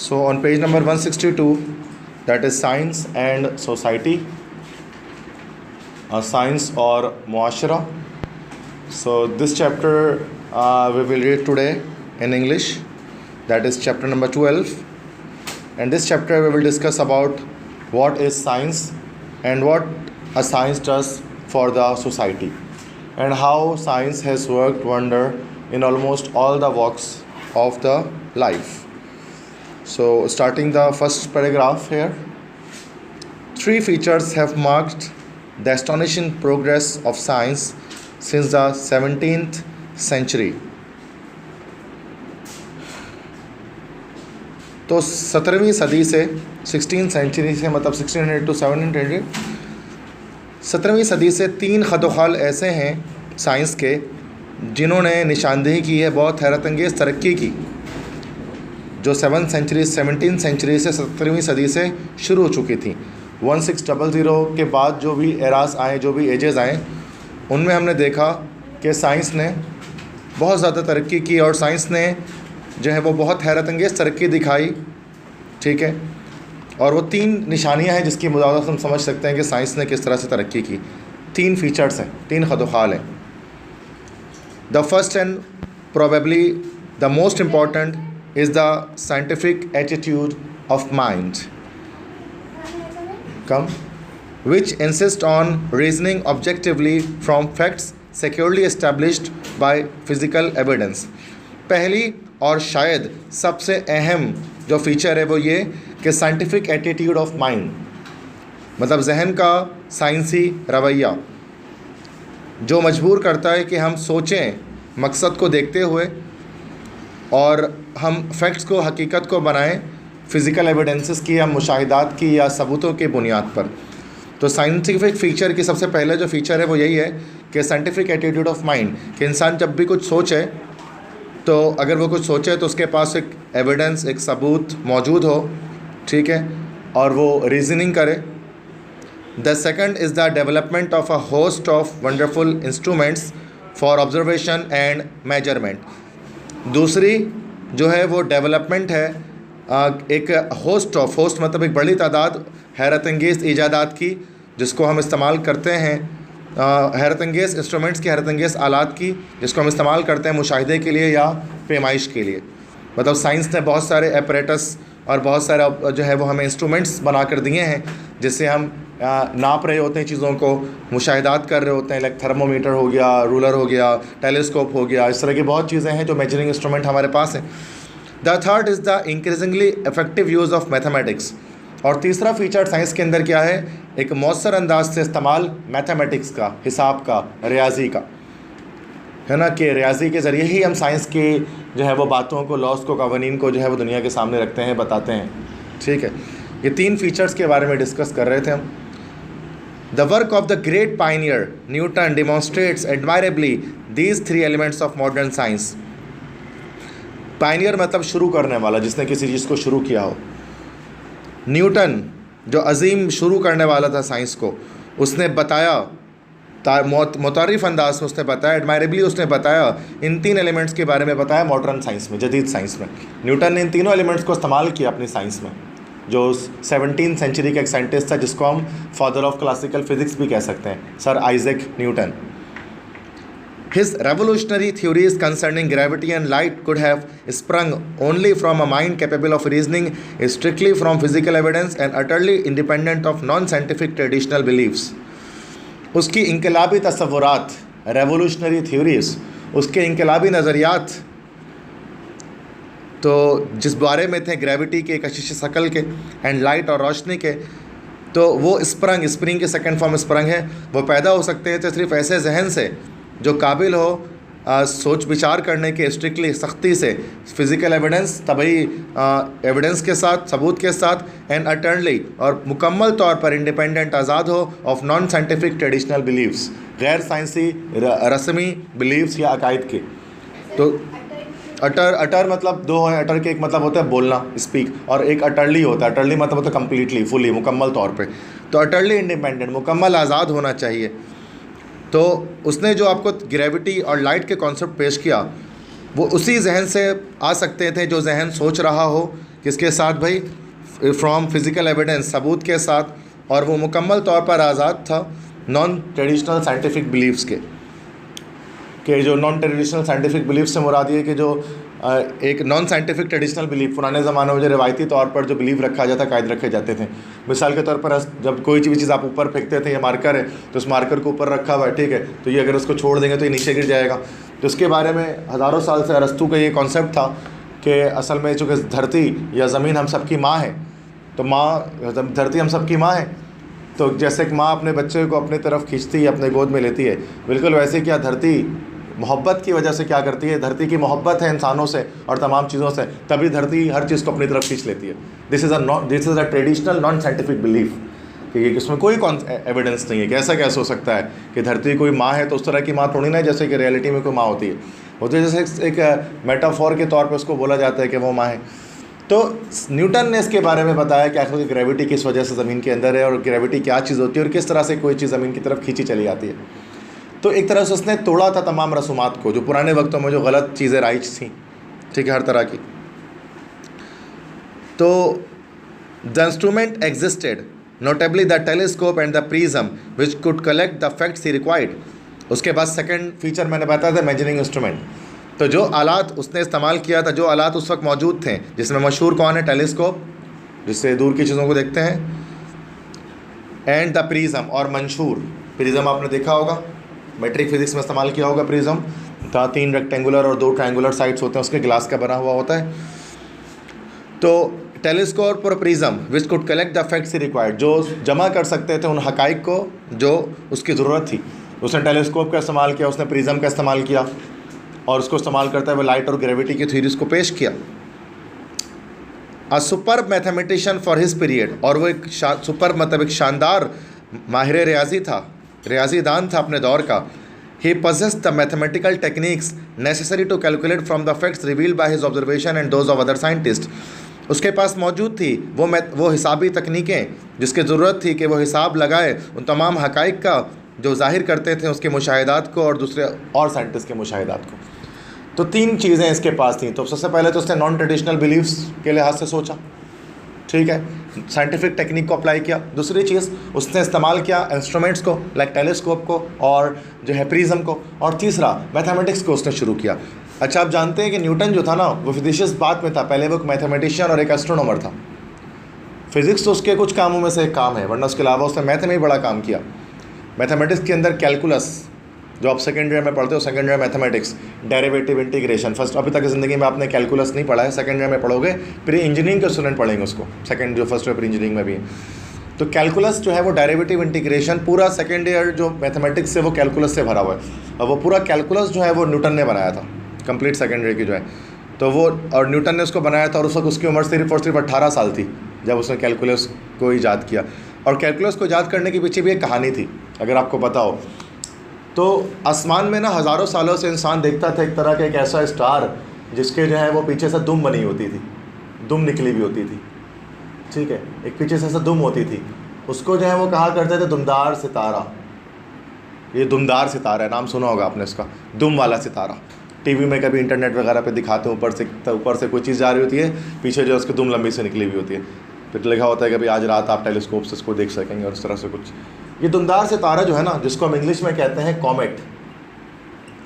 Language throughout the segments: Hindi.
So on page number 162, that is Science and Society, Science or Muashara. So this chapter we will read today in English, that is chapter number 12. And this chapter we will discuss about what is science and what a science does for the society, and how science has worked wonder in almost all the walks of the life. So starting the first paragraph here, three features have marked the astonishing progress of science since the 17th century. तो 17वीं सदी से 16th सेंचुरी से मतलब 1600 to 1700, 17वीं सदी से तीन खदोखाल ऐसे हैं साइंस के जिन्होंने निशानदेही की है, बहुत हैरत अंगेज़ तरक्की की, जो 17th सेंचुरी से 17वीं सदी से शुरू हो चुकी थी। 1600 के बाद जो भी एरास आए, जो भी एजेस आए, उनमें हमने देखा कि साइंस ने बहुत ज़्यादा तरक्की की और साइंस ने जो है वो बहुत हैरत अंगेज़ तरक्की दिखाई। ठीक है, और वो तीन निशानियां हैं जिसकी मुदावत हम समझ सकते हैं कि साइंस ने किस तरह से तरक्की की। तीन फीचर्स हैं, तीन खदोखाल हैं। The first and probably the most important is the scientific attitude of mind which insist on reasoning objectively from facts securely established by physical evidence। पहली और शायद सबसे अहम जो फीचर है वो ये कि साइंटिफिक एटीट्यूड ऑफ माइंड, मतलब जहन का साइंसी रवैया, जो मजबूर करता है कि हम सोचें मकसद को देखते हुए और हम फैक्ट्स को, हकीकत को बनाएं फ़िज़िकल एविडेंसेस की या मुशाहिदात की या सबूतों के बुनियाद पर। तो साइंटिफिक फ़ीचर की सबसे पहले जो फ़ीचर है वो यही है कि साइंटिफिक एटीट्यूड ऑफ माइंड, कि इंसान जब भी कुछ सोचे तो अगर वो कुछ सोचे तो उसके पास एक एविडेंस, एक सबूत मौजूद हो, ठीक है, और वो रीजनिंग करे। The second is the development of a host of wonderful instruments for observation and measurement. दूसरी जो है वो डेवलपमेंट है एक होस्ट मतलब एक बड़ी तादाद हैरत अंगेज़ ईजादात की, जिसको हम इस्तेमाल करते हैं, हैरत अंगेज़ इंस्ट्रूमेंट्स की, हैरत अंगेज़ आलात की, जिसको हम इस्तेमाल करते हैं मुशाहिदे के लिए या पेमाइश के लिए। मतलब साइंस ने बहुत सारे एपरेटस और बहुत सारे जो है वो हमें इंस्ट्रूमेंट्स बना कर दिए हैं, जिससे हम नाप रहे होते हैं चीज़ों को, मुशाहिदात कर रहे होते हैं, लाइक थर्मोमीटर हो गया, रूलर हो गया, टेलीस्कोप हो गया, इस तरह की बहुत चीज़ें हैं जो मेजरिंग इंस्ट्रूमेंट हमारे पास हैं। The third is the increasingly effective use of mathematics. और तीसरा फीचर साइंस के अंदर क्या है, एक मौसर अंदाज से इस्तेमाल मैथमेटिक्स का, हिसाब का, रियाजी का, है ना, कि रियाजी के ज़रिए ही हम साइंस की जो है वो बातों को, लॉस को, कवानीन को जो है वो दुनिया के सामने रखते हैं, बताते हैं। ठीक है, ये तीन फीचर्स के बारे में डिस्कस कर रहे थे हम। The work of the great pioneer Newton demonstrates admirably these three elements of modern science. Pioneer मतलब शुरू करने वाला, जिसने किसी चीज़ को शुरू किया हो। न्यूटन जो अजीम शुरू करने वाला था साइंस को, उसने बताया मुतारिफ अंदाज में उसने बताया, एडमायरेबली उसने बताया, इन तीन एलिमेंट्स के बारे में बताया मॉडर्न साइंस में, जदीद साइंस में। न्यूटन ने इन तीनों एलिमेंट्स को इस्तेमाल किया अपनी साइंस में, जो 17th सेंचुरी का एक साइंटिस्ट था जिसको हम फादर ऑफ क्लासिकल फिज़िक्स भी कह सकते हैं, sir Isaac Newton. His revolutionary theories concerning gravity and light could have sprung only from a mind capable of reasoning strictly from physical evidence and utterly independent of non-scientific traditional beliefs। उसकी इनकलाबी तसव्वुरात, रेवोल्यूशनरी थ्योरीज, उसके इनकलाबी नज़रियात, तो जिस बारे में थे ग्रेविटी के, कशिश शकल के, एंड लाइट और रोशनी के, तो वो स्प्रिंग के सेकंड फॉर्म स्प्रिंग है, वो पैदा हो सकते हैं तो सिर्फ ऐसे जहन से जो काबिल हो सोच विचार करने के, स्ट्रिक्टली सख्ती से, फ़िज़िकल एविडेंस, तभी एविडेंस के साथ, सबूत के साथ, एंड अटर्नली और मुकम्मल तौर पर इंडिपेंडेंट, आज़ाद हो of non scientific traditional believes, गैर साइंसी रस्मी बिलीव्स या अकायद के। तो अटर मतलब दो है, अटर के एक मतलब होता है बोलना, स्पीक, और एक अटरली होता है, अटरली मतलब होता है कम्प्लीटली, फुली, मुकम्मल तौर पे। तो अटरली इंडिपेंडेंट, मुकम्मल आज़ाद होना चाहिए। तो उसने जो आपको ग्रेविटी और लाइट के कॉन्सेप्ट पेश किया, वो उसी जहन से आ सकते थे जो जहन सोच रहा हो किसके साथ भाई? फ्रॉम फिजिकल एविडेंस, सबूत के साथ, और वो मुकम्मल तौर पर आज़ाद था नॉन ट्रेडिशनल साइंटिफिक बिलीफ्स के जो नॉन ट्रेडिशनल साइंटिफिक बिलीफ से मुराद ये कि जो एक नॉन साइंटिफिक ट्रेडिशनल बिलीफ पुराने ज़माने में जो रिवायती तौर पर जो बिलीव रखा जाता, कायदे रखे जाते थे। मिसाल के तौर पर जब कोई भी चीज़ आप ऊपर फेंकते थे, ये मार्कर है तो उस मार्कर को ऊपर रखा हुआ है, ठीक है, तो ये अगर उसको छोड़ देंगे तो ये नीचे गिर जाएगा। तो इसके बारे में हज़ारों साल से अरस्तू का ये कॉन्सेप्ट था कि असल में चूँकि धरती या ज़मीन हम सबकी माँ है, तो धरती हम सबकी माँ है, तो जैसे एक माँ अपने बच्चे को अपनी तरफ खींचती है, अपने गोद में लेती है, बिल्कुल वैसे क्या धरती मोहब्बत की वजह से क्या करती है? धरती की मोहब्बत है इंसानों से और तमाम चीज़ों से, तभी धरती हर चीज़ को अपनी तरफ खींच लेती है। This is a traditional non scientific belief कि इसमें कोई एविडेंस नहीं है कि ऐसा कैसे हो सकता है कि धरती कोई माँ है, तो उस तरह की माँ थोड़ी ना है जैसे कि रियलिटी में कोई माँ होती है। वो तो जैसे एक मेटाफोर के तौर पर उसको बोला जाता है कि वो माँ है। तो न्यूटन ने इसके बारे में बताया कि आखिर ग्रेविटी किस वजह से ज़मीन के अंदर है और ग्रेविटी क्या चीज़ होती है और किस तरह से कोई चीज़ ज़मीन की तरफ खींची चली जाती है। तो एक तरह से उसने तोड़ा था तमाम रसूमात को, जो पुराने वक्तों में जो गलत चीज़ें राइज थी, ठीक है, हर तरह की। तो the instrument existed, notably the telescope and the prism which could collect the facts he required. उसके बाद सेकंड फीचर मैंने बताया था मेजरिंग इंस्ट्रूमेंट। तो जो आलात उसने इस्तेमाल किया था, जो आलात उस वक्त मौजूद थे, जिसमें मशहूर कौन है? टेलीस्कोप, जिससे दूर की चीज़ों को देखते हैं, एंड द प्रिज्म, और मंशूर। प्रिज्म आपने देखा होगा, मैट्रिक फिजिक्स में इस्तेमाल किया होगा। प्रिज्म था 3 रेक्टेंगुलर और 2 ट्रायंगुलर साइड्स होते हैं उसके, ग्लास का बना हुआ होता है। तो टेलीस्कोप और prism which could collect the facts required, जो जमा कर सकते थे उन हकाइक को जो उसकी ज़रूरत थी। उसने टेलीस्कोप का इस्तेमाल किया, उसने प्रिज्म का इस्तेमाल किया, और उसको इस्तेमाल करते हुए लाइट और ग्रेविटी की थ्योरीज को पेश किया। A super mathematician for his period, और वो एक सुपर मतलब एक शानदार माहिर रियाजी था, रियाजीदान था अपने दौर का। He possessed the mathematical techniques necessary to calculate from the facts revealed by his observation and those of other scientist. उसके पास मौजूद थी वो हिसाबी तकनीकें जिसकी ज़रूरत थी कि वो हिसाब लगाए उन तमाम हकाइक का जो ज़ाहिर करते थे उसके मुशाहिदात को और दूसरे और साइंटिस्ट के मुशाहिदात को। तो 3 चीज़ें इसके पास थी। तो सबसे पहले तो उसने नॉन ट्रेडिशनल बिलीव्स के लिहाज से सोचा, ठीक है, साइंटिफिक टेक्निक को अप्लाई किया। दूसरी चीज़ उसने इस्तेमाल किया इंस्ट्रूमेंट्स को, लाइक टेलीस्कोप को और जो है प्रिज्म को, और तीसरा मैथमेटिक्स को उसने शुरू किया। अच्छा, आप जानते हैं कि न्यूटन जो था ना, वो फिजिशियस बात में था, पहले वो एक मैथमेटिशियन और एक एस्ट्रोनॉमर था। फिज़िक्स तो उसके कुछ कामों में से एक काम है, वरना उसके अलावा उसने मैथ में ही बड़ा काम किया। मैथमेटिक्स के अंदर कैलकुलस, जो आप सेकेंड ईयर में पढ़ते हो, second year mathematics, derivative, integration, first अभी तक ज़िंदगी में आपने कैलकुलस नहीं पढ़ा है, सेकेंड ईयर में पढ़ोगे। प्री इंजीनियरिंग के स्टूडेंट पढ़ेंगे उसको, सेकेंड जो फर्स्ट ईयर प्री इंजीनियरिंग में भी है। तो कैलकुलस जो है वो डेरिवेटिव, इंटीग्रेशन, पूरा सेकेंड ईयर जो मैथमेटिक्स से वो कैलकुलस से भरा हुआ है। और वो पूरा कैलकुलस जो है वो न्यूटन ने बनाया था, कंप्लीट सेकेंड ईयर की जो है। तो वो और न्यूटन ने उसको बनाया था, और उस वक्त उसकी उम्र सिर्फ और सिर्फ 18 साल थी जब उसने कैलकुलस को ईजाद किया। और कैलकुलस को ईजाद करने के पीछे भी एक कहानी थी, अगर आपको पता हो। तो आसमान में ना हज़ारों सालों से इंसान देखता था एक तरह का एक ऐसा स्टार जिसके जो है वो पीछे से दुम बनी होती थी, दुम निकली हुई होती थी, ठीक है, एक पीछे से ऐसा दुम होती थी। उसको जो है वो कहा करते थे दुमदार सितारा। ये दुमदार सितारा है, नाम सुना होगा आपने इसका, दुम वाला सितारा। टीवी में कभी इंटरनेट वगैरह पे दिखाते हैं, ऊपर से कोई चीज़ जा रही होती है, पीछे जो है उसकी दुम लंबी से निकली हुई होती है, फिर लिखा होता है कि भाई आज रात आप टेलीस्कोप से इसको देख सकेंगे, और इस तरह से कुछ। ये दुमदार सितारा जो है ना, जिसको हम इंग्लिश में कहते हैं कॉमेट,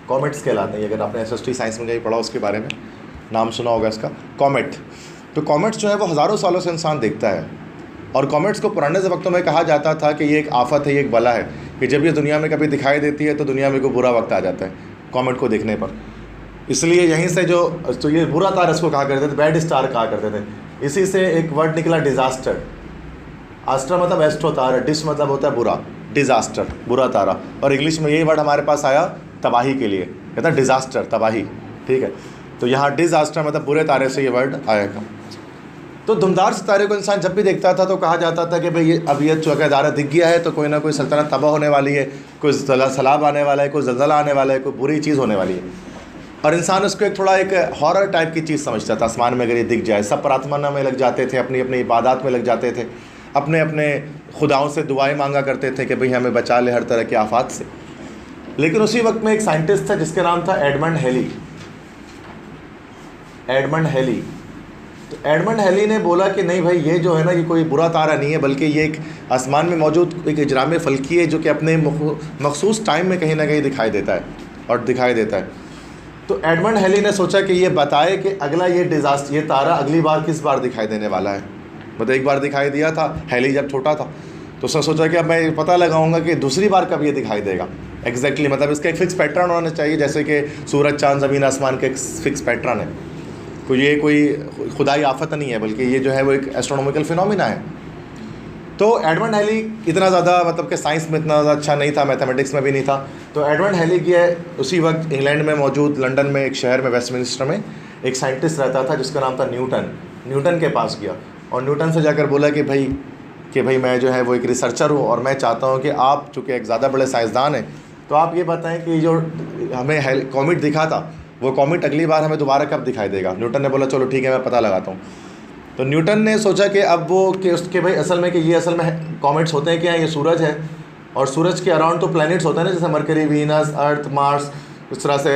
कॉमेट्स कहलाते हैं। अगर आपने एसएसटी साइंस में कहीं पढ़ा उसके बारे में, नाम सुना होगा इसका, कॉमेट। तो कॉमेट्स जो है वो हज़ारों सालों से इंसान देखता है, और कॉमेट्स को पुराने वक्तों में कहा जाता था कि ये एक आफत है, ये एक बला है, कि जब ये दुनिया में कभी दिखाई देती है तो दुनिया में कोई बुरा वक्त आ जाता है कॉमेट को देखने पर। इसलिए यहीं से जो तो ये बुरा तारा इसको कहा करते थे, बैड स्टार कहा करते थे। इसी से एक वर्ड निकला डिज़ास्टर। आस्ट्रा मतलब एस्ट्रो तारा, डिस मतलब होता है बुरा, डिज़ास्टर बुरा तारा, और इंग्लिश में यही वर्ड हमारे पास आया तबाही के लिए, कहता है डिज़ास्टर, तबाही, ठीक है। तो यहाँ डिज़ास्टर मतलब बुरे तारे से ये वर्ड आएगा। तो दुमदार सितारे को इंसान जब भी देखता था तो कहा जाता था कि भाई ये अब ये चौका तारा दिख गया है तो कोई ना कोई सल्तनत तबाह होने वाली है, कोई सैलाब आने वाला है, कोई ज़लज़ला आने वाला है, कोई बुरी चीज़ होने वाली है। और इंसान उसको एक थोड़ा एक हॉरर टाइप की चीज़ समझता था। आसमान में अगर ये दिख जाए, सब प्रार्थना में लग जाते थे, अपनी अपनी इबादत में लग जाते थे, अपने अपने खुदाओं से दुआएं मांगा करते थे कि भाई हमें बचा ले हर तरह के आफात से। लेकिन उसी वक्त में एक साइंटिस्ट था जिसका नाम था एडमंड हेली। एडमंड हेली तो एडमंड हैली ने बोला कि नहीं भाई, ये जो है ना, ये कोई बुरा तारा नहीं है, बल्कि ये एक आसमान में मौजूद एक इजराम फल्की है जो कि अपने मखसूस टाइम में कहीं ना कहीं दिखाई देता है और दिखाई देता है। तो एडमंड हैली ने सोचा कि ये बताए कि अगला ये डिज़ास्टर, ये तारा अगली बार किस बार दिखाई देने वाला है। मतलब एक बार दिखाई दिया था हैली जब छोटा था, तो उसने सोचा कि अब मैं पता लगाऊंगा कि दूसरी बार कब ये दिखाई देगा एग्जैक्टली। मतलब इसका एक फ़िक्स पैटर्न होना चाहिए, जैसे कि सूरज चाँद ज़मीन आसमान का एक फ़िक्स पैटर्न है। तो ये कोई खुदाई आफत नहीं है, बल्कि ये जो है वो एक एस्ट्रोनॉमिकल फिनोमिना है। तो एडमंड हैली इतना ज़्यादा, मतलब कि साइंस में इतना ज़्यादा अच्छा नहीं था, मैथमेटिक्स में भी नहीं था। तो एडमंड हैली की उसी वक्त इंग्लैंड में मौजूद, लंदन में एक शहर में, वेस्टमिनिस्टर में एक साइंटिस्ट रहता था जिसका नाम था न्यूटन। न्यूटन के पास गया और न्यूटन से जाकर बोला कि भाई मैं जो है वो एक रिसर्चर हूँ और मैं चाहता हूँ कि आप चूँकि एक ज़्यादा बड़े साइंसदान हैं, तो आप ये बताएं कि जो हमें कॉमेट दिखा था, वो कॉमेट अगली बार हमें दोबारा कब दिखाई देगा। न्यूटन ने बोला चलो ठीक है, मैं पता लगाता हूँ। तो न्यूटन ने सोचा कि अब वो कि उसके भाई असल में कि ये असल में कॉमेट्स होते हैं क्या, ये सूरज है और सूरज के अराउंड तो प्लैनेट्स होते हैं ना, जैसे मरकरी, वीनस, अर्थ, मार्स। इस तरह से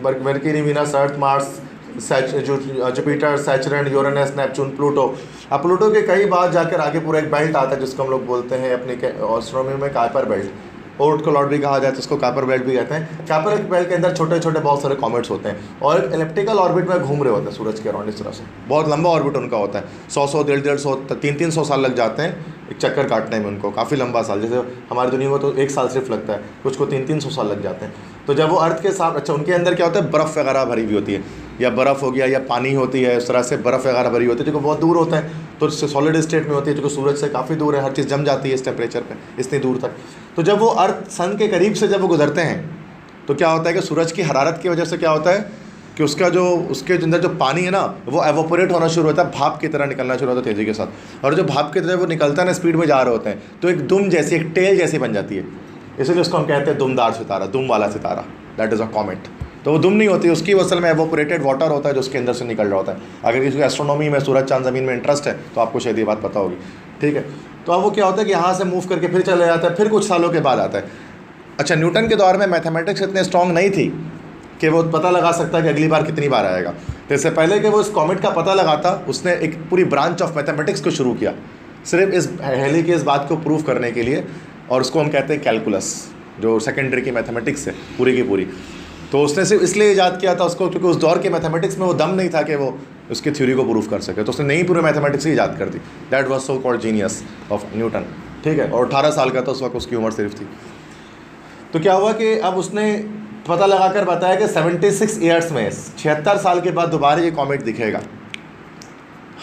Mercury, Venus, Earth, Mars, Jupiter, Saturn, Uranus, Neptune, Pluto. अब प्लूटो के कई बार जाकर आगे पूरा एक बेल्ट आता है जिसको हम लोग बोलते हैं अपनी एस्ट्रोनॉमी में काइपर बेल्ट। ओर्ट क्लॉड भी कहा जाता है, उसको काइपर बेल्ट भी कहते हैं। काइपर बेल्ट के अंदर छोटे छोटे बहुत सारे कॉमेट्स होते हैं और एक इलिप्टिकल ऑर्बिट में घूम रहे होते हैं सूरज के अराउंड। इस तरह से बहुत लंबा ऑर्बिट उनका होता है, 100 150 300 साल लग जाते हैं एक चक्कर काटने में उनको, काफ़ी लंबा साल। जैसे हमारी दुनिया को तो 1 साल सिर्फ लगता है, कुछ को 300 साल लग जाते हैं। तो जब वो अर्थ के साथ, अच्छा उनके अंदर क्या होता है, बर्फ़ वगैरह भरी हुई होती है, या बर्फ़ हो गया या पानी होती है, इस तरह से बर्फ़ वगैरह भरी होती है जो बहुत दूर होता है, तो सॉलिड स्टेट में होती है जो सूरज से काफ़ी दूर है, हर चीज़ जम जाती है इस टेम्परेचर पे इतनी दूर तक। तो जब वो अर्थ सन के करीब से जब वो गुजरते हैं तो क्या होता है कि सूरज की हरारत की वजह से क्या होता है कि उसके अंदर जो पानी है ना, वो एवोपोरेट होना शुरू होता है, भाप की तरह निकलना शुरू होता है तेज़ी के साथ। और जो भाप की तरह वो निकलता है ना, स्पीड में जा रहे होते हैं, तो एक दुम जैसी, एक टेल जैसी बन जाती है। इसलिए उसको हम कहते हैं दुमदार सितारा, दुम वाला सितारा, दैट इज़ अ कॉमेट। तो वो दुम नहीं होती, उसकी असल में एवोपोरेटेड वाटर होता है जो उसके अंदर से निकल रहा होता है। अगर किसी को एस्ट्रोनॉमी में, सूरज चांद ज़मीन में इंटरेस्ट है तो आपको शायद ये बात पता होगी, ठीक है। तो अब वो क्या होता है कि यहाँ से मूव करके फिर चले जाता है, फिर कुछ सालों के बाद आता है। अच्छा, न्यूटन के दौर में मैथमेटिक्स इतने स्ट्रॉन्ग नहीं थी कि वो पता लगा सकता कि अगली बार कितनी बार आएगा। तो इससे पहले कि वो इस कॉमेट का पता लगाता, उसने एक पूरी ब्रांच ऑफ मैथमेटिक्स को शुरू किया सिर्फ इस हैली की इस बात को प्रूव करने के लिए, और उसको हम कहते हैं कैलकुलस, जो सेकेंडरी की मैथमेटिक्स है पूरी की पूरी। तो उसने सिर्फ इसलिए ईजाद किया था उसको क्योंकि उस दौर के मैथमेटिक्स में वो दम नहीं था कि वो उसकी थ्योरी को प्रूव कर सके, तो उसने नई पूरे मैथमेटिक्स ही ईजाद कर दी। That was so called genius of Newton, ठीक है। और 18 साल का था उस वक्त, उसकी उम्र सिर्फ थी। तो क्या हुआ कि अब उसने पता लगाकर बताया कि 76 ईयर्स में, 76 साल के बाद दोबारा ये कॉमेट दिखेगा।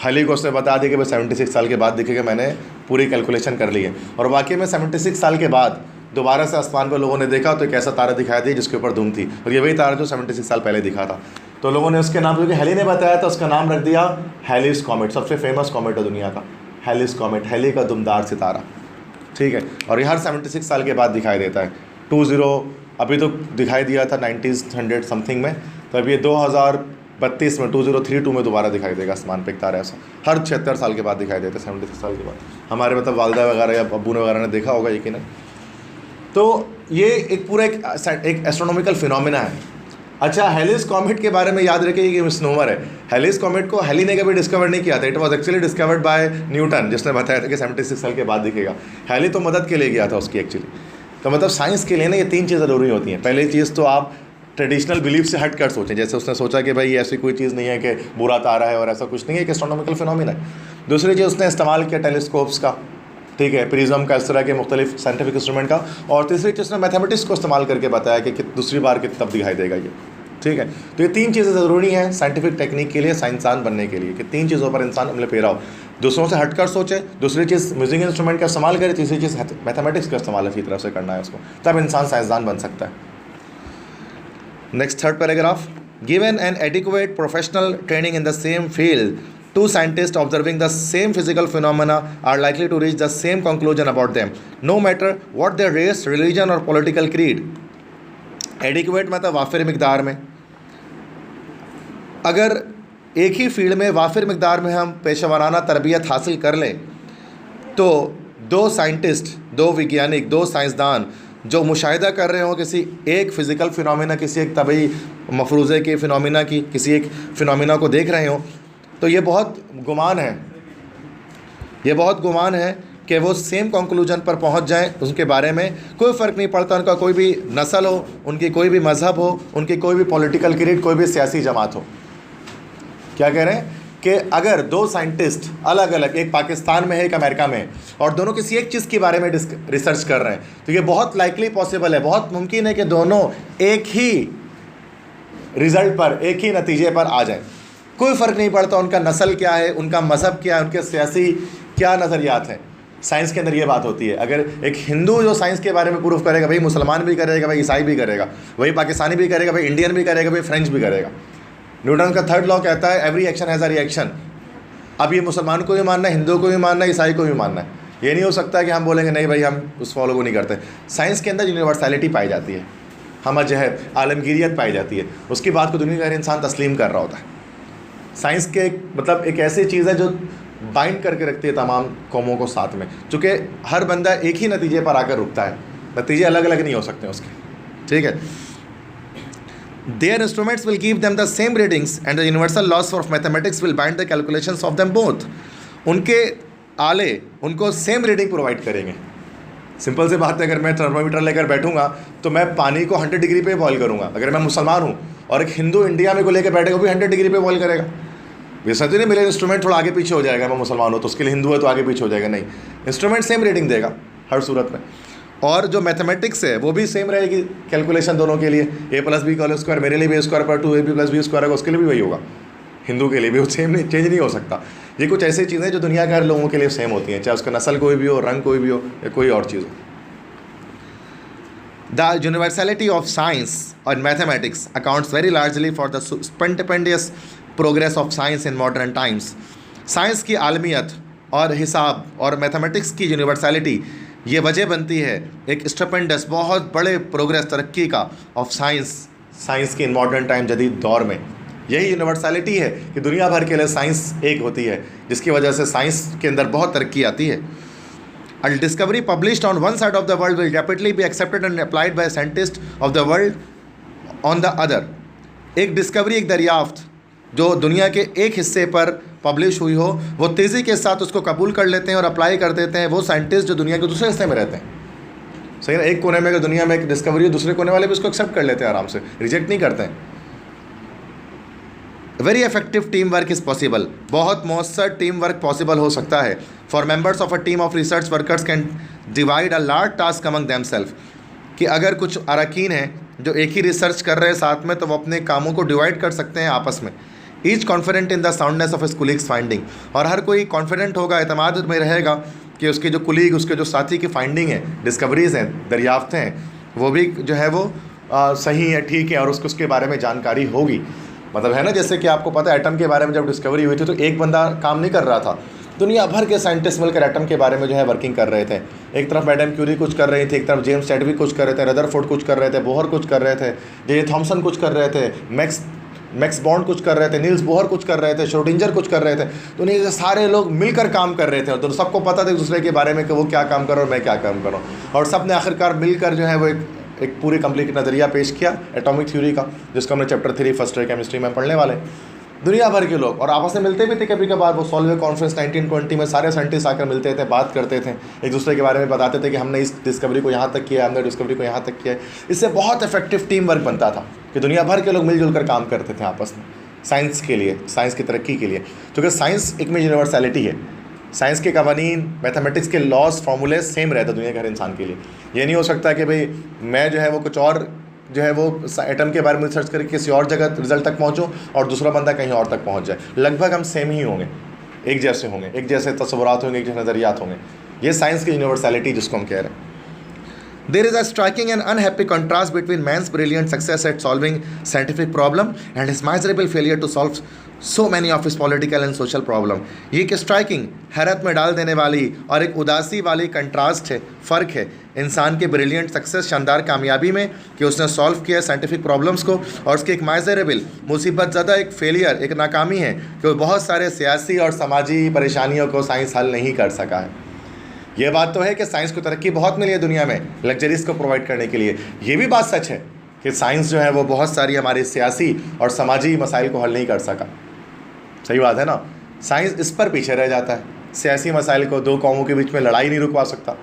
हैली को उसने बता दिया कि भाई 76 साल के बाद दिखेगा, मैंने पूरी कैलकुलेशन कर ली है। और वाकई में 76 साल के बाद दोबारा से आसमान पर लोगों ने देखा तो एक ऐसा तारा दिखाई दिया जिसके ऊपर धूम थी, और ये वही तारा जो 76 साल पहले दिखा था। तो लोगों ने उसके नाम, क्योंकि हैली ने बताया था, उसका नाम रख दिया हैलीज कॉमेट। सबसे फेमस कॉमेट है दुनिया का हैलीज कॉमेट, हैली का दुमदार सितारा, ठीक है। और ये हर 76 साल के बाद दिखाई देता है। 20 अभी तो दिखाई दिया था 1900 समथिंग में, तो अभी ये 2032 में 2032 में दोबारा दिखाई देगा आसमान पे एक तारा ऐसा। हर 76 साल के बाद दिखाई देता है, 76 साल के बाद। हमारे मतलब वालदा वगैरह या अब्बू ने वगैरह ने देखा होगा यकीनन। तो ये एक पूरा एक एस्ट्रोनॉमिकल फिनोमिना है। अच्छा, हैलीज कॉमेट के बारे में याद रखिए कि मिसनोमर है। हैलीज कॉमेट को हैली ने कभी डिस्कवर नहीं किया था, it was actually discovered by Newton, जिसने बताया था कि 76 साल के बाद दिखेगा। हैली तो मदद के लिए गया था उसकी एक्चुअली। तो मतलब साइंस के लिए ना ये 3 चीज़ ज़रूरी होती हैं। पहली चीज़ तो आप ट्रेडिशनल बिलीफ से हट कर सोचें, जैसे उसने सोचा कि भाई ऐसी कोई चीज़ नहीं है कि बुरा तारा है और ऐसा कुछ नहीं है, कि एस्ट्रोनॉमिकल फिनोमिना है। दूसरी चीज़ उसने इस्तेमाल किया टेलीस्कोप्स का, ठीक है, प्रिज्म का, इस तरह के मुख्तलिफ साइंटिफिक इंस्ट्रूमेंट का। और तीसरी चीज़ उसने मैथमेटिक्स को इस्तेमाल करके बताया कि दूसरी बार तब दिखाई देगा ये, ठीक है। तो ये 3 चीज़ें ज़रूरी हैं साइंटिफिक टेक्निक के लिए, साइंसदान बनने के लिए, कि 3 चीज़ों पर इंसान अमल पेरा हो। दूसरों से हटकर सोचे, दूसरी चीज़ म्यूजिक इंस्ट्रूमेंट का इस्तेमाल करे, तीसरी चीज़ मैथमेटिक्स का इस्तेमाल अच्छी तरह से करना है उसको, तब इंसान साइंसदान बन सकता है। Next 3rd paragraph, given an adequate professional training in the same field, two scientists observing the same physical phenomena are likely to reach the same conclusion about them, no matter what their race, religion or political creed. Adequate मतलब वाफिर मिकदार में। अगर एक ही फील्ड में वाफिर मिकदार में हम पेशेवराना तरबियत हासिल कर लें, तो 2 साइंटिस्ट, 2 वैज्ञानिक, 2 साइंसदान जो मुशाहिदा कर रहे हो किसी एक फ़िज़िकल फिनोमिना, किसी एक तबी मफरूज़े के फिनोमिना की, किसी एक फिनोमिना को देख रहे हो, तो ये बहुत गुमान है कि वो सेम कंक्लूजन पर पहुंच जाएं, उसके बारे में कोई फ़र्क नहीं पड़ता उनका कोई भी नस्ल हो, उनकी कोई भी मज़हब हो, उनकी कोई भी पॉलिटिकल क्रीड, कोई भी सियासी जमात हो। क्या कह रहे हैं कि अगर दो साइंटिस्ट अलग अलग, एक पाकिस्तान में है एक अमेरिका में है, और दोनों किसी एक चीज़ के बारे में रिसर्च कर रहे हैं, तो ये बहुत लाइकली पॉसिबल है, बहुत मुमकिन है कि दोनों एक ही रिज़ल्ट पर, एक ही नतीजे पर आ जाएं। कोई फ़र्क नहीं पड़ता उनका नस्ल क्या है, उनका मज़हब क्या है, उनके सियासी क्या नज़रियात हैं। साइंस के अंदर ये बात होती है। अगर एक हिंदू जो साइंस के बारे में प्रूफ करेगा, भाई मुसलमान भी करेगा, भाई ईसाई भी करेगा, वही पाकिस्तानी भी करेगा, भाई इंडियन भी करेगा, भाई फ्रेंच भी करेगा। न्यूटन का थर्ड लॉ कहता है every action has a reaction. अब ये मुसलमान को भी मानना है, हिंदू को भी मानना है, ईसाई को भी मानना है। ये नहीं हो सकता कि हम बोलेंगे नहीं भाई हम उस फॉलो को नहीं करते। साइंस के अंदर यूनिवर्सैलिटी पाई जाती है, हम जो है आलमगीरियत पाई जाती है, उसकी बात को दुनिया का हर इंसान तस्लीम कर रहा होता है। साइंस के मतलब एक ऐसी चीज़ है जो बाइंड करके रखती है तमाम कौमों को साथ में, चूँकि हर बंदा एक ही नतीजे पर आकर रुकता है, नतीजे अलग अलग नहीं हो सकते उसके, ठीक है। There instruments will give them the same readings and the universal laws of mathematics will bind the calculations of them both. उनके आले उनको सेम रीडिंग प्रोवाइड करेंगे। सिंपल सी बात है, अगर मैं थर्मामीटर लेकर बैठूंगा तो मैं पानी को 100 डिग्री पे बॉयल करूंगा। अगर मैं मुसलमान हूं और एक हिंदू इंडिया में को लेकर बैठेगा, वो भी 100 डिग्री पे बॉयल करेगा। वैसा तो नहीं मेरे इंस्ट्रूमेंट थोड़ा आगे पीछे हो जाएगा, मैं मुसलमान हूँ तो उसके लिए हिंदू है तो आगे पीछे हो जाएगा, नहीं, इंस्ट्रूमेंट सेम रीडिंग देगा हर सूरत में। और जो मैथमेटिक्स है वो भी सेम रहेगी कैलकुलेशन दोनों के लिए। a + b का स्क्वायर मेरे लिए भी स्क्वायर पर 2ab + b स्क्वायर है, उसके लिए भी वही होगा, हिंदू के लिए भी वो सेम नहीं, चेंज नहीं हो सकता। ये कुछ ऐसी चीज़ें जो दुनिया के हर लोगों के लिए सेम होती हैं, चाहे उसका नस्ल कोई भी हो, रंग कोई भी हो, या कोई और चीज़ हो। The universality of science or mathematics accounts very largely for the stupendous progress of science in modern times. Science की आलमियत और हिसाब और मैथमेटिक्स की यूनिवर्सैलिटी ये वजह बनती है एक स्टुपेंडस बहुत बड़े प्रोग्रेस तरक्की का ऑफ साइंस की इन मॉडर्न टाइम जदीद दौर में। यही यूनिवर्सैलिटी है कि दुनिया भर के लिए साइंस एक होती है, जिसकी वजह से साइंस के अंदर बहुत तरक्की आती है। A discovery published on one side of the world will rapidly be accepted and applied by scientists of the world on the other. एक डिस्कवरी, एक दरियाफ्त जो दुनिया के एक हिस्से पर पब्लिश हुई हो, वो तेज़ी के साथ उसको कबूल कर लेते हैं और अप्लाई कर देते हैं वो साइंटिस्ट जो दुनिया के दूसरे हिस्से में रहते हैं। सही ना, एक कोने में अगर दुनिया में एक डिस्कवरी हो, दूसरे कोने वाले भी उसको एक्सेप्ट कर लेते हैं आराम से, रिजेक्ट नहीं करते हैं। Very effective team work is possible. बहुत मौसर टीम वर्क पॉसिबल हो सकता है। For members of a team of research workers can divide a large task among them self. कि अगर कुछ अरकान हैं जो एक ही रिसर्च कर रहे हैं साथ में, तो वो अपने कामों को डिवाइड कर सकते हैं आपस में। Each confident in the soundness of his colleagues finding. और हर कोई कॉन्फिडेंट होगा, एतमाद में रहेगा कि उसके जो कुलीग, उसके जो साथी की फाइंडिंग है, डिस्कवरीज़ हैं, दरियाफ्तें हैं, वो भी जो है वो सही है, ठीक है, और उसके बारे में जानकारी होगी। मतलब है ना, जैसे कि आपको पता है एटम के बारे में जब डिस्कवरी हुई थी तो एक बंदा काम नहीं कर रहा था, दुनिया भर के साइंटिस्ट मिलकर एटम के बारे में जो है वर्किंग कर रहे थे। एक तरफ मैडम क्यूरी कुछ कर रही थी, एक तरफ जेम्स चैडविक कुछ कर रहे थे, रदरफोर्ड कुछ कर रहे थे, बोहर कुछ कर रहे थे, जे थॉमसन कुछ कर रहे थे, मैक्स बॉन्ड कुछ कर रहे थे, नील्स बोहर कुछ कर रहे थे, श्रोडिंजर कुछ कर रहे थे। दुनिया के सारे लोग मिलकर काम कर रहे थे और सबको पता था एक दूसरे के बारे में कि वो क्या काम कर रहा और मैं क्या काम कर रहा हूँ। और सब ने आखिरकार मिलकर जो है वो एक पूरी कंप्लीट नज़रिया पेश किया एटॉमिक थ्योरी का, जिसको हमने चैप्टर 3 फर्स्ट ईयर केमिस्ट्री में पढ़ने वाले। दुनिया भर के लोग और आपस में मिलते भी थे कभी कभार। वो सॉल्वे कॉन्फ्रेंस 1920 में सारे साइंटिस्ट आकर मिलते थे, बात करते थे, एक दूसरे के बारे में बताते थे कि हमने इस डिस्कवरी को यहाँ तक किया, हमने डिस्कवरी को यहाँ तक किया। इससे बहुत इफेक्टिव टीम वर्क बनता था कि दुनिया भर के लोग मिलजुल कर काम करते थे आपस में साइंस के लिए, साइंस की तरक्की के लिए। क्योंकि साइंस एक में यूनिवर्सैलिटी है, साइंस के कवानीन, मैथमेटिक्स के लॉज, फार्मूले सेम रहता दुनिया के हर इंसान के लिए। ये नहीं हो सकता कि भाई मैं जो है वो कुछ और जो है वो एटम के बारे में रिसर्च करके किसी और जगह रिजल्ट तक पहुंचूं और दूसरा बंदा कहीं और तक पहुंच जाए। लगभग हम सेम ही होंगे, एक जैसे होंगे, एक जैसे तस्वुरात होंगे, एक जैसे नज़रियात होंगे। ये साइंस की यूनिवर्सैलिटी जिसको हम कह रहे हैं। There is a striking and unhappy contrast between man's brilliant success at solving scientific problem and his miserable failure to solve so many of his political and social problem. ये एक स्ट्राइकिंग, हैरत में डाल देने वाली और एक उदासी वाली कंट्रास्ट है, फ़र्क है इंसान के ब्रिलियंट सक्सेस, शानदार कामयाबी में कि उसने सॉल्व किया साइंटिफिक प्रॉब्लम्स को, और उसकी एक माइजरेबल, मुसीबत ज़्यादा एक फेलियर, एक नाकामी है कि वो बहुत सारे सियासी और समाजी परेशानियों को साइंस हल नहीं कर सका है। ये बात तो है कि साइंस को तरक्की बहुत मिली है दुनिया में लग्जरीज को प्रोवाइड करने के लिए। ये भी बात सच है कि साइंस जो है वो बहुत सारी हमारे सियासी और समाजी मसाइल को हल नहीं कर सका। सही बात है ना। साइंस इस पर पीछे रह जाता है, सियासी मसाइल को, दो कौमों के बीच में लड़ाई नहीं रुकवा सकता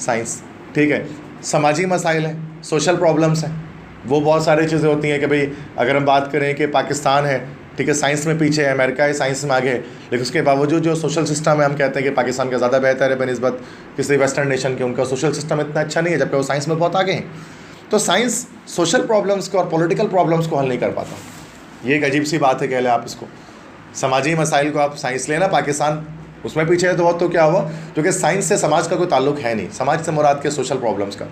साइंस, ठीक है। सामाजिक मसाइल हैं, सोशल प्रॉब्लम्स हैं, वो बहुत सारी चीज़ें होती हैं कि भाई अगर हम बात करें कि पाकिस्तान है, ठीक है, साइंस में पीछे है, अमेरिका है साइंस में आगे है, लेकिन उसके बावजूद जो सोशल सिस्टम है हम कहते हैं कि पाकिस्तान का ज़्यादा बेहतर है बनिस्बत किसी वेस्टर्न नेशन के, उनका सोशल सिस्टम इतना अच्छा नहीं है, जबकि वो साइंस में बहुत आगे हैं। तो साइंस सोशल प्रॉब्लम्स को और पॉलिटिकल प्रॉब्लम्स को हल नहीं कर पाता, ये एक अजीब सी बात है, कह लें आप इसको। सामाजिक मसाइल को आप साइंस लेना, पाकिस्तान उसमें पीछे है तो क्या हुआ, क्योंकि साइंस से समाज का कोई ताल्लुक है नहीं, समाज से मुराद के सोशल प्रॉब्लम्स का,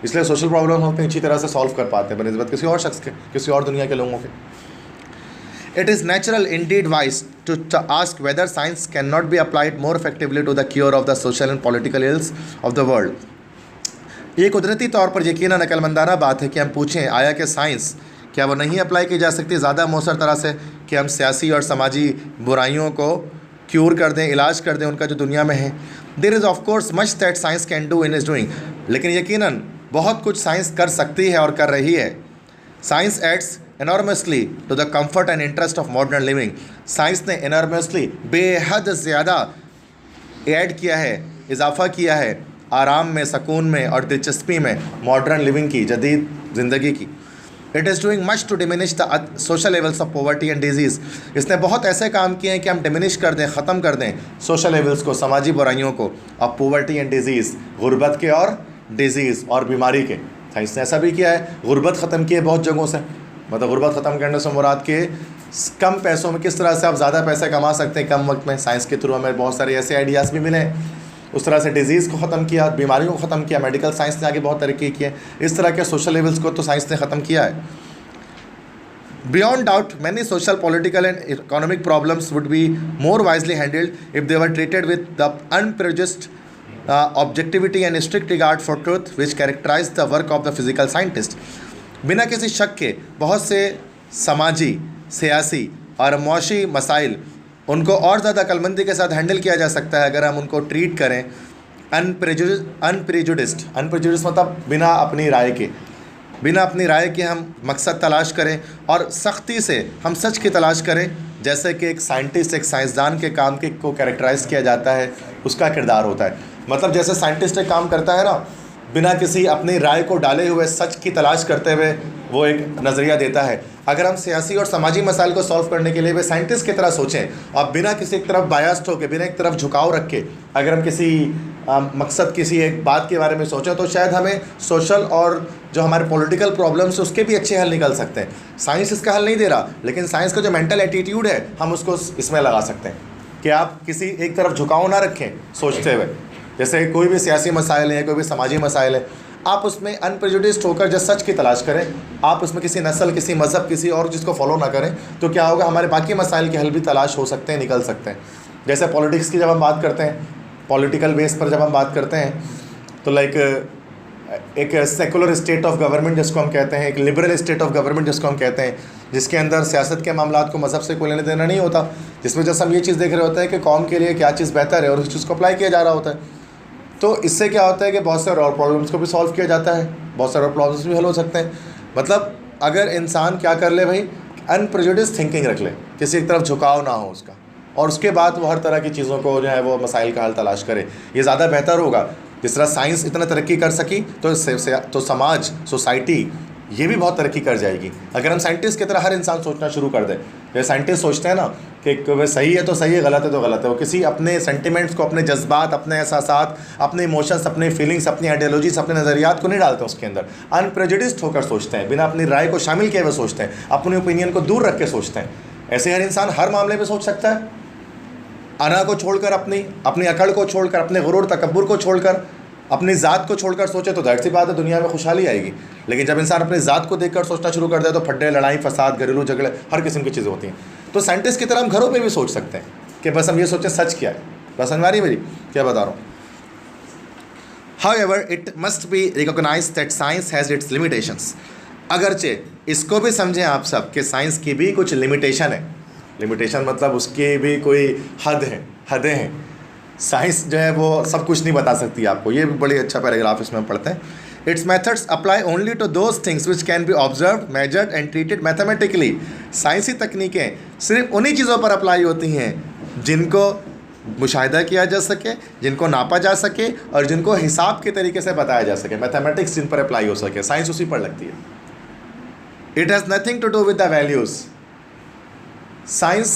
इसलिए सोशल प्रॉब्लम हम अच्छी तरह से सॉल्व कर पाते हैं बनिस्बत किसी और शख्स के, किसी और दुनिया के लोगों के। It is natural, indeed wise, to ask whether science cannot be applied more effectively to the cure of the social and political ills of the world. ये कुदरती तौर पर यकीनन अक्लमंदाना बात है कि हम पूछें आया कि साइंस क्या वो नहीं अप्लाई की जा सकती ज़्यादा मौसर तरह से कि हम सियासी और समाजी बुराइयों को क्यूर कर दें, इलाज कर दें उनका जो दुनिया में है। There is of course much that science can do in is doing, लेकिन यकीनन बहुत कुछ साइंस कर सकती है और कर रही है। Science aids enormously to the comfort and interest of modern living. Science ने enormously बेहद ज़्यादा ऐड किया है, इजाफ़ा किया है आराम में, सुकून में और दिलचस्पी में मॉडर्न लिविंग की, जदीद ज़िंदगी की। It is doing much to diminish the social levels of poverty and disease. इसने बहुत ऐसे काम किए हैं कि हम डिमिनिश कर दें, ख़त्म कर दें सोशल लेवल्स को, समाजी बुराइयों को, और पॉवर्टी एंड डिजीज़, गुर्बत के और डिजीज़ और बीमारी के। साइंस ने ऐसा भी किया है, गुर्बत ख़त्म की है बहुत जगहों से, मतलब गुर्बत ख़त्म करने से मुराद के कम पैसों में किस तरह से आप ज़्यादा पैसे कमा सकते हैं कम वक्त में, साइंस के थ्रू हमें बहुत सारे ऐसे आइडियाज़ भी मिले। उस तरह से डिजीज़ को ख़त्म किया, बीमारियों को ख़त्म किया, मेडिकल साइंस ने आगे बहुत तरक्की की है। इस तरह के सोशल लेवल्स को तो साइंस ने ख़त्म किया है। Beyond doubt many social, political and economic problems would be more wisely handled if they were treated with the unprejudiced objectivity and strict regard for truth which characterise the work of the physical scientist. बिना किसी शक के बहुत से समाजी, सियासी और मुआशी मसाइल उनको और ज़्यादा अक्लमंदी के साथ हैंडल किया जा सकता है अगर हम उनको ट्रीट करें अनप्रेजुडिस्ड मतलब बिना अपनी राय के, बिना अपनी राय के हम मकसद तलाश करें और सख्ती से हम सच की तलाश करें, जैसे कि एक साइंटिस्ट, एक साइंसदान के काम के को कैरेक्टराइज किया जाता है, उसका किरदार होता है। मतलब जैसे साइंटिस्ट एक काम करता है ना, बिना किसी अपनी राय को डाले हुए सच की तलाश करते हुए वो एक नज़रिया देता है। अगर हम सियासी और समाजी मसाइल को सॉल्व करने के लिए वे साइंटिस्ट की तरह सोचें और बिना किसी एक तरफ बायस्ड होकर, बिना एक तरफ झुकाव रख के अगर हम किसी मकसद, किसी एक बात के बारे में सोचें, तो शायद हमें सोशल और जो हमारे पॉलिटिकल प्रॉब्लम्स उसके भी अच्छे हल निकल सकते हैं। साइंस इसका हल नहीं दे रहा, लेकिन साइंस का जो मेंटल एटीट्यूड है हम उसको इसमें लगा सकते हैं कि आप किसी एक तरफ झुकाव ना रखें सोचते हुए। जैसे कोई भी सियासी मसाइल है, कोई भी समाजी मसाइल है, आप उसमें अनप्रेजुडिस्ड होकर जब सच की तलाश करें, आप उसमें किसी नस्ल, किसी मज़हब, किसी और चीज़ को फॉलो ना करें, तो क्या होगा, हमारे बाकी मसाइल के हल भी तलाश हो सकते हैं, निकल सकते हैं। जैसे पॉलिटिक्स की जब हम बात करते हैं, पॉलिटिकल बेस पर जब हम बात करते हैं, तो लाइक एक सेकुलर स्टेट ऑफ गवर्नमेंट जिसको हम कहते हैं, एक लिबरल स्टेट ऑफ गवर्नमेंट जिसको हम कहते हैं, जिसके अंदर सियासत के मामलात को मज़हब से कोई लेने देना नहीं होता, जिसमें जैसे हम ये चीज़ देख रहे होते हैं कि कौम के लिए क्या चीज़ बेहतर है और उस चीज़ को अप्लाई किया जा रहा होता है। तो इससे क्या होता है कि बहुत सारे और प्रॉब्लम्स को भी सॉल्व किया जाता है, बहुत सारे और प्रॉब्लम्स भी हल हो सकते हैं। मतलब अगर इंसान क्या कर ले भाई, अनप्रेजुडिस्ड थिंकिंग रख ले, किसी एक तरफ झुकाव ना हो उसका, और उसके बाद वो हर तरह की चीज़ों को जो है वो मसाइल का हल तलाश करे, ये ज़्यादा बेहतर होगा। जिस तरह साइंस इतना तरक्की कर सकी तो समाज, सोसाइटी ये भी बहुत तरक्की कर जाएगी अगर हम साइंटिस्ट की तरह हर इंसान सोचना शुरू कर दे। जैसे साइंटिस्ट सोचते हैं ना कि वह सही है तो सही है, गलत है तो गलत है, वो किसी अपने सेंटिमेंट्स को, अपने जज्बात, अपने एहसासात, अपने इमोशंस, अपने फीलिंग्स, अपनी आइडियोलॉजीज, अपने नज़रियात को नहीं डालते उसके अंदर। अनप्रेजुडिस्ड होकर सोचते हैं, बिना अपनी राय को शामिल किए हुए सोचते हैं, अपने ओपिनियन को दूर रख के सोचते हैं। ऐसे हर इंसान हर मामले में सोच सकता है। अना को छोड़कर, अपनी अकड़ को छोड़कर, अपने गुरूर तकब्बुर को छोड़कर, अपनी ज़ात को छोड़कर सोचे तो जाहिर सी बात है दुनिया में खुशहाली आएगी। लेकिन जब इंसान अपनी ज़ात को देखकर सोचना शुरू कर दे तो फड्डे, लड़ाई, फसाद, घरेलू झगड़े, हर किस्म की चीज़ें होती हैं। तो साइंटिस्ट की तरह हम घरों पे भी सोच सकते हैं कि बस हम ये सोचें सच क्या है। बस हमारी मेरी क्या बता रहा हूँ। However, it must be recognized that science has its limitations. अगरचे इसको भी समझें आप सब कि साइंस की भी कुछ लिमिटेशन है। लिमिटेशन मतलब उसकी भी कोई हद है, हदें हैं। साइंस जो है वो सब कुछ नहीं बता सकती आपको। ये भी बड़ी अच्छा पैराग्राफ इसमें हम पढ़ते हैं। Its methods apply only to those things which can be observed, measured and treated mathematically. साइंसी तकनीकें सिर्फ उन्हीं चीज़ों पर अप्लाई होती हैं जिनको मुशाहिदा किया जा सके, जिनको नापा जा सके और जिनको हिसाब के तरीके से बताया जा सके, मैथमेटिक्स जिन पर अप्लाई हो सके, साइंस उसी पर लगती है। It has nothing to do with the values. Science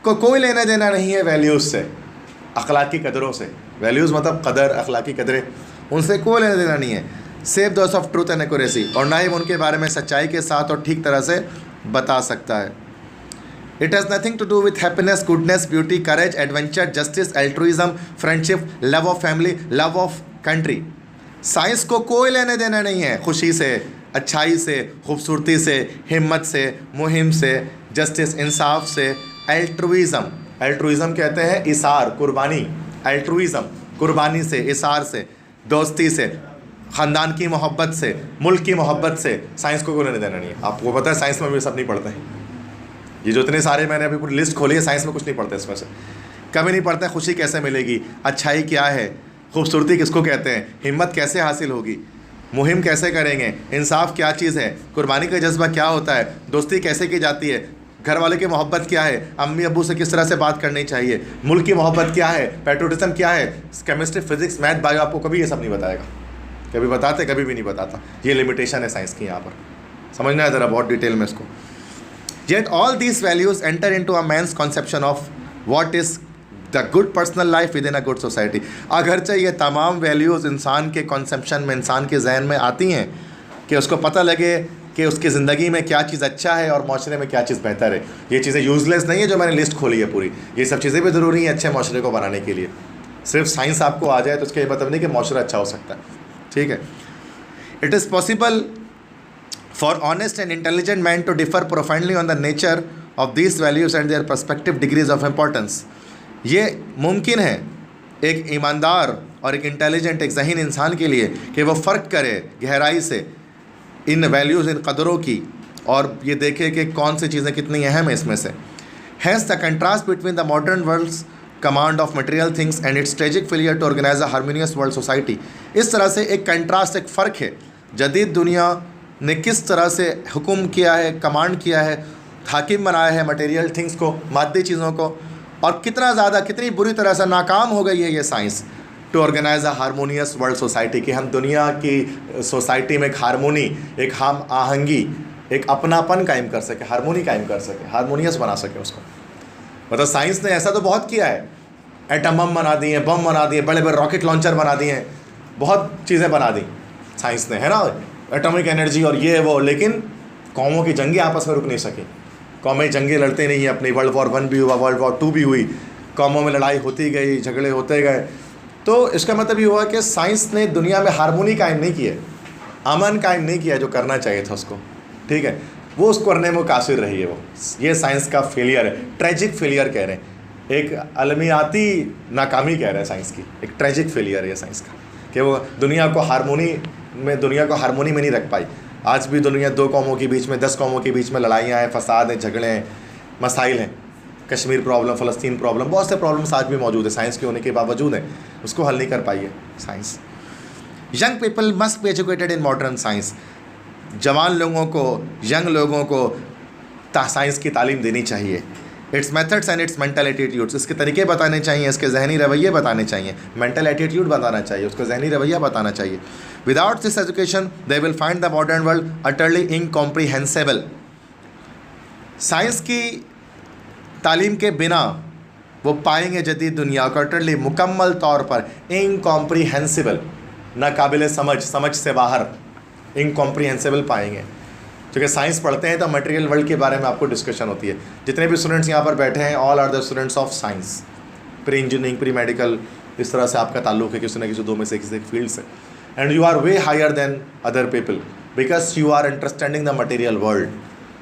को कोई लेना देना नहीं है वैल्यूज़ से, अखलाकी कदरों से। वैल्यूज़ मतलब कदर, अखलाकी कदरें, उनसे कोई लेना देना नहीं है। Save those of truth and accuracy, और ना ही उनके बारे में सच्चाई के साथ और ठीक तरह से बता सकता है। It has nothing to do with happiness, goodness, beauty, courage, adventure, justice, altruism, friendship, love of family, love of country. Science को कोई लेने देना नहीं है खुशी से, अच्छाई से, खूबसूरती से, हिम्मत से, मुहिम से, जस्टिस, इंसाफ से, एल्ट्रुइज्म। एल्ट्रुइज्म कहते हैं इसार, कुर्बानी। एल्ट्रुइज्म कुर्बानी से, इसार से, दोस्ती से, ख़ानदान की मोहब्बत से, मुल्क की मोहब्बत से। साइंस को कोई लेने देना नहीं है। आपको पता है साइंस में भी सब नहीं पढ़ते हैं। ये जो इतने सारे मैंने अभी पूरी लिस्ट खोली है, साइंस में कुछ नहीं पढ़ते इसमें से। कभी नहीं पढ़ते खुशी कैसे मिलेगी, अच्छाई क्या है, खूबसूरती किसको कहते हैं, हिम्मत कैसे हासिल होगी, मुहिम कैसे करेंगे, इंसाफ क्या चीज़ है, कुर्बानी का जज्बा क्या होता है, दोस्ती कैसे की जाती है, घर वाले की मोहब्बत क्या है, अम्मी अब्बू से किस तरह से बात करनी चाहिए, मुल्क की मोहब्बत क्या है, पैट्रियोटिज्म क्या है। केमिस्ट्री, फिजिक्स, मैथ, बायो आपको कभी ये सब नहीं बताएगा। कभी बताते, कभी भी नहीं बताता। ये लिमिटेशन है साइंस की। यहाँ पर समझना है ज़रा बहुत डिटेल में इसको। Yet all these values enter into a man's conception of what is the good personal life within a good society. अगरचे ये तमाम वैल्यूज़ इंसान के कॉन्सेप्शन में, इंसान के जहन में आती हैं कि उसको पता लगे कि उसकी ज़िंदगी में क्या चीज़ अच्छा है और माशरे में क्या चीज़ बेहतर है। ये चीज़ें यूज़लेस नहीं है जो मैंने लिस्ट खोली है पूरी। ये सब चीज़ें भी ज़रूरी हैं अच्छे माशरे को बनाने के लिए। सिर्फ साइंस आपको आ जाए तो उसका ये मतलब नहीं कि माशरा अच्छा हो सकता है। ठीक है। It is possible for honest and intelligent man to differ profoundly on the nature of these values and their respective degrees of importance. ये मुमकिन है एक ईमानदार और एक इंटेलिजेंट, एक ज़हीन इंसान के लिए कि वो फ़र्क करे गहराई से इन वैल्यूज़, इन कदरों की, और ये देखे कि कौन सी चीज़ें कितनी अहम है इसमें से। Hence the contrast between the modern world's command of material things and its tragic failure to organize a harmonious world society. इस तरह से एक कंट्रास्ट, एक फ़र्क है। जदीद दुनिया ने किस तरह से हुक्म किया है, कमांड किया है, हाकिम बनाया है मटेरियल थिंग्स को, मादी चीज़ों को, और कितना ज़्यादा, कितनी बुरी तरह से नाकाम हो गई है ये science to organise a harmonious world society, कि हम दुनिया की सोसाइटी में एक हारमोनी, एक हम आहंगी, एक अपनापन कायम कर सके, हारमोनी कायम कर सके, हारमोनियस बना सके उसको। मतलब साइंस ने ऐसा तो बहुत किया है। एटम बम बना दिए, बम बना दिए, बड़े बड़े रॉकेट लॉन्चर बना दिए हैं, बहुत चीज़ें बना दी साइंस ने, है ना, एटॉमिक एनर्जी और ये वो। लेकिन कौमों की जंगें आपस में रुक नहीं सकी। कौमें जंगें लड़ते नहीं हैं अपनी। वर्ल्ड वॉर 1 भी हुआ, वर्ल्ड वॉर 2 भी हुई, कौमों में लड़ाई होती गई, झगड़े होते गए। तो इसका मतलब ये हुआ कि साइंस ने दुनिया में हारमोनी कायम नहीं किया, अमन कायम नहीं किया जो करना चाहिए था उसको। ठीक है, वो उसको करने में कासिर रही है। वो ये साइंस का फेलियर है, ट्रेजिक फेलियर कह रहे हैं, एक अलमियाती नाकामी कह रहे हैं साइंस की। एक ट्रेजिक फेलियर है ये साइंस का कि वो दुनिया को हारमोनी में नहीं रख पाई। आज भी दुनिया 2 कौमों के बीच में, 10 कौमों के बीच में लड़ाइयाँ हैं, फसाद हैं, झगड़े हैं, मसाइल हैं। कश्मीर प्रॉब्लम, फ़लस्तीन प्रॉब्लम, बहुत से प्रॉब्लम्स आज भी मौजूद है, साइंस के होने के बावजूद हैं, उसको हल नहीं कर पाई है science. Young people must be educated in modern science. जवान लोगों को, यंग लोगों को साइंस की तालीम देनी चाहिए। It's methods and it's mental attitudes, इसके तरीके बताने चाहिए, इसके जहनी रवैये बताने चाहिए, मेंटल एटीट्यूड बताना चाहिए, उसका जहनी रवैया बताना चाहिए। Without this education they will find the modern world utterly incomprehensible. Science की तालीम के बिना वो पाएंगे जदीद दुनिया को अटरली, मुकम्मल तौर पर इनकॉम्प्रीहेंसिबल, नाकाबिल समझ, समझ से बाहर, इनकॉम्प्रीहेंसिबल पाएंगे। क्योंकि साइंस पढ़ते हैं तो मटेरियल वर्ल्ड के बारे में आपको डिस्कशन होती है। जितने भी स्टूडेंट्स यहाँ पर बैठे हैं, all are the students of science, pre engineering, pre medical, इस तरह से आपका ताल्लुक है किसी न किसी 2 में से किसी एक फील्ड से। And you are way higher than other people because you are understanding the material world,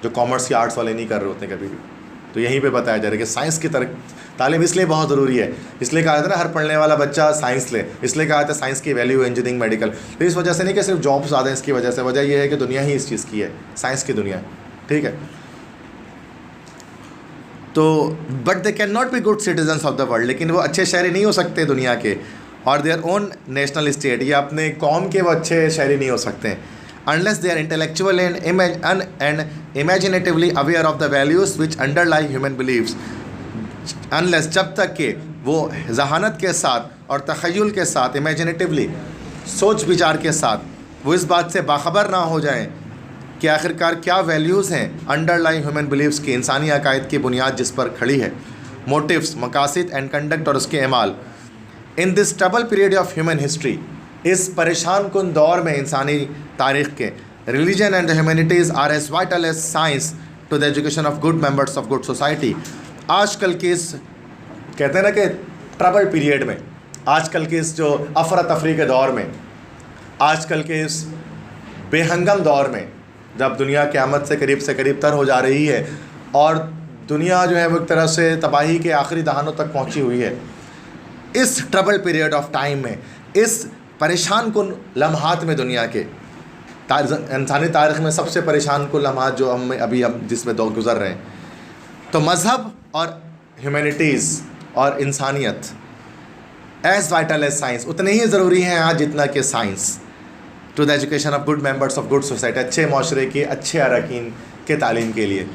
जो कॉमर्स या आर्ट्स वाले नहीं कर रहे होते कभी भी। तो यहीं पे बताया जा रहा है कि साइंस की तालीम इसलिए बहुत ज़रूरी है। इसलिए कहा था ना हर पढ़ने वाला बच्चा साइंस ले, इसलिए कहा था साइंस की वैल्यू इंजीनियरिंग मेडिकल। तो इस वजह से नहीं कि सिर्फ जॉब्स ज़्यादा हैं इसकी वजह से, वजह यह है कि दुनिया ही इस चीज़ की है, साइंस की दुनिया। ठीक है, तो but they can not be good citizens of the world, लेकिन वो अच्छे शहरी नहीं हो सकते दुनिया के। और देयर ओन नेशनल स्टेट, ये अपने कौम के वो अच्छे शहरी नहीं हो सकते हैं unless they are intellectual and imaginatively aware of the values which underlie human believes, unless जब तक कि वो जहानत के साथ और तख़य्युल के साथ, इमेजिनेटिवली सोच विचार के साथ वो इस बात से बाखबर ना हो जाएं कि आखिरकार क्या वैल्यूज़ हैं अंडरलाइन ह्यूमन बिलीव्स की, इंसानी अकायद की बुनियाद जिस पर खड़ी है, मोटिव्स, मकासिद एंड कंडक्ट और उसके अमाल। In this trouble period of human history, इस परेशान कुन दौर में इंसानी तारीख़ के, religion and the humanities are as vital as science to the education of good members of good society. आजकल के इस कहते हैं ना कि ट्रबल पीरियड में, आजकल के इस जो अफरा तफरी के दौर में, आजकल के इस बेहंगम दौर में, जब दुनिया क़यामत से करीब तर हो जा रही है और दुनिया जो है वो एक तरह से तबाही के आखिरी दहानों तक पहुंची हुई है, इस ट्रबल पीरियड ऑफ टाइम में, इस परेशान कुन लम्हात में, दुनिया के इंसानी तारीख़ में सबसे परेशान कुन लम्हात जो हम जिसमें दौर गुज़र रहे हैं, तो मज़हब और ह्यूमैनिटीज़ और इंसानियत एज़ वाइटल एज साइंस उतने ही ज़रूरी हैं आज जितना कि science to the education of good members of good society, अच्छे माशरे के अच्छे अरकान के तालीम के लिए।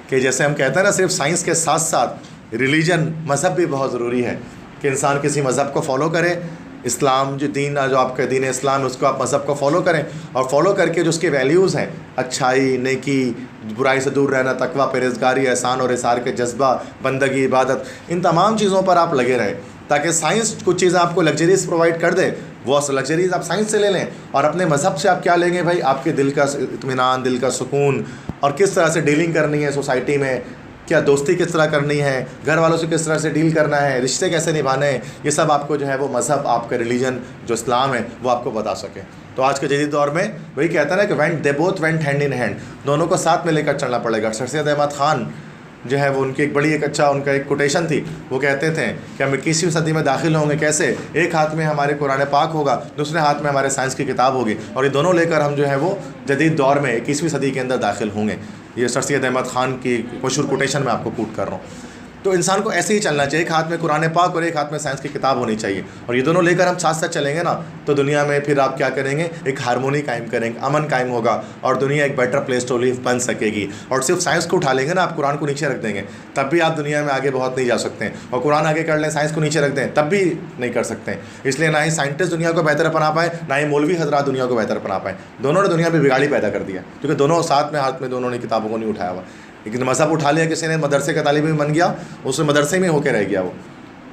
कि जैसे हम कहते हैं ना, सिर्फ साइंस के साथ साथ रिलीजन, मज़हब भी बहुत ज़रूरी है कि इंसान किसी मज़हब को फॉलो करे। इस्लाम जो जो आपका दीन इस्लाम है, उसको आप मज़हब को फॉलो करें और फॉलो करके जो उसके वैल्यूज़ हैं, अच्छाई, नेकी, बुराई से दूर रहना, तकवा, परहेज़गारी, एहसान और इसार के जज्बा, बंदगी, इबादत, इन तमाम चीज़ों पर आप लगे रहें, ताकि साइंस कुछ चीज़ें आपको लग्जरीज़ प्रोवाइड कर दे, वो लग्जरीज़ आप साइंस से ले लें। और अपने मज़हब से आप क्या लेंगे भाई? आपके दिल का इत्मीनान, दिल का सुकून, और किस तरह से डीलिंग करनी है सोसाइटी में, क्या दोस्ती किस तरह करनी है, घर वालों से किस तरह से डील करना है, रिश्ते कैसे निभाने हैं, ये सब आपको जो है वो मज़हब, आपका रिलीजन जो इस्लाम है वो आपको बता सके। तो आज के जदीद दौर में वही कहता है ना कि they both went hand in hand, दोनों को साथ में लेकर चलना पड़ेगा। सर सैयद अहमद ख़ान जो है वो उनकी एक बड़ी उनका एक कोटेशन थी, वो कहते थे कि हम 21वीं सदी में दाखिल होंगे कैसे, एक हाथ में हमारे कुरान पाक होगा, दूसरे हाथ में हमारे साइंस की किताब होगी, और ये दोनों लेकर हम जो है वो जदीद दौर में 21वीं सदी के अंदर दाखिल होंगे। ये सर सैयद अहमद ख़ान की मशहूर कोटेशन मैं आपको कोट कर रहा हूँ। तो इंसान को ऐसे ही चलना चाहिए, एक हाथ में कुरान पाक और एक हाथ में साइंस की किताब होनी चाहिए, और ये दोनों लेकर हम साथ साथ चलेंगे ना, तो दुनिया में फिर आप क्या करेंगे, एक हारमोनी कायम करेंगे, अमन कायम होगा, और दुनिया एक बेटर प्लेस टू लिव बन सकेगी। और सिर्फ साइंस को उठा लेंगे ना, आप कुरान को नीचे रख देंगे, तब भी आप दुनिया में आगे बहुत नहीं जा सकते हैं, और कुरान आगे कर लें, साइंस को नीचे रख दें, तब भी नहीं कर सकते हैं। इसलिए ना ही साइंटिस्ट दुनिया को बेहतर बना पाए, ना ही मौलवी हजरात दुनिया को बेहतर बना पाए। दोनों ने दुनिया में बिगाड़ी पैदा कर दिया, क्योंकि दोनों साथ में हाथ में दोनों ने किताबों को नहीं उठाया हुआ। लेकिन मज़हब उठा लिया किसी ने, मदरसे का तालिब भी बन गया, उसमें मदरसे में होकर रह गया, वो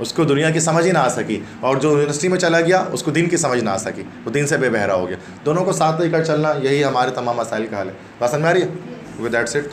उसको दुनिया की समझ ही ना आ सकी, और जो यूनिवर्सिटी में चला गया उसको दीन की समझ ना आ सकी, वो दीन से बेबहरा हो गया। दोनों को साथ लेकर चलना, यही हमारे तमाम मसाइल का हल है। बात समझ में आ रही है? With that's it.